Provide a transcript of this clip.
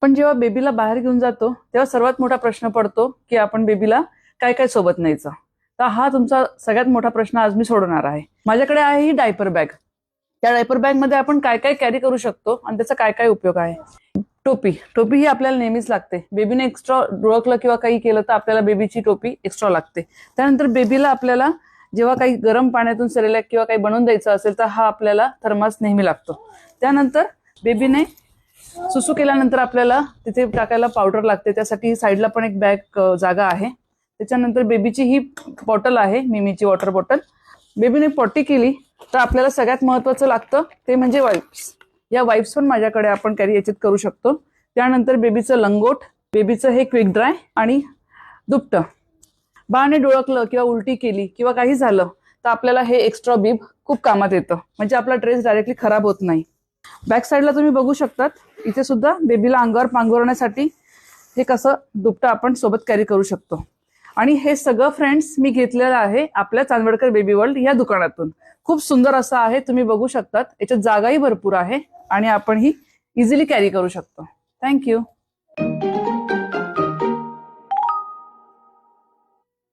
आपण जेव्हा बेबीला बाहेर घेऊन जातो तेव्हा सर्वात मोठा प्रश्न पडतो की आपण बेबीला काय काय सोबत न्यायचं. तर हा तुमचा सगळ्यात मोठा प्रश्न आज मी सोडवणार आहे. माझ्याकडे आहे ही डायपर बॅग. त्या डायपर बॅग मध्ये आपण काय काय कॅरी करू शकतो आणि त्याचा काय काय उपयोग आहे. टोपी ही आपल्याला नेहमीच लागते. बेबीने एक्स्ट्रा डोळकलं किंवा काही केलं तर आपल्याला बेबीची टोपी एक्स्ट्रा लागते. त्यानंतर बेबीला आपल्याला जेव्हा काही गरम पाण्यातून सेरेलॅक किंवा काही बनवून द्यायचं असेल तर हा आपल्याला थर्मास नेहमी लागतो. त्यानंतर बेबीने सुसू केल्यानंतर आपल्याला तिथे टाकायला पावडर लागते, त्यासाठी साईडला पण एक बॅग जागा आहे. त्याच्यानंतर बेबीची ही बॉटल आहे, मिमीची वॉटर बॉटल. बेबीने पॉटी केली तर आपल्याला सगळ्यात महत्वाचं लागतं ते म्हणजे वाईप्स. या वाईप्स पण माझ्याकडे आपण कॅरी याच्यात करू शकतो. त्यानंतर बेबीचं लंगोट, बेबीचं हे क्विक ड्राय आणि दुपटं. बाळाने डोळकलं किंवा उलटी केली किंवा काही झालं तर आपल्याला हे एक्स्ट्रा बीब खूप कामात येतं, म्हणजे आपला ड्रेस डायरेक्टली खराब होत नाही. बॅक साईडला तुम्ही बघू शकतात, इथे सुद्धा बेबीला अंगावर पांघरण्यासाठी हे कसं दुपटं आपण सोबत कॅरी करू शकतो. आणि हे सगळं फ्रेंड्स मी घेतलेलं आहे आपल्या चांदवडकर बेबी वर्ल्ड या दुकानातून. खूप सुंदर असं आहे, तुम्ही बघू शकतात. याच्यात जागाही भरपूर आहे आणि आपण ही इझिली कॅरी करू शकतो. थँक्यू.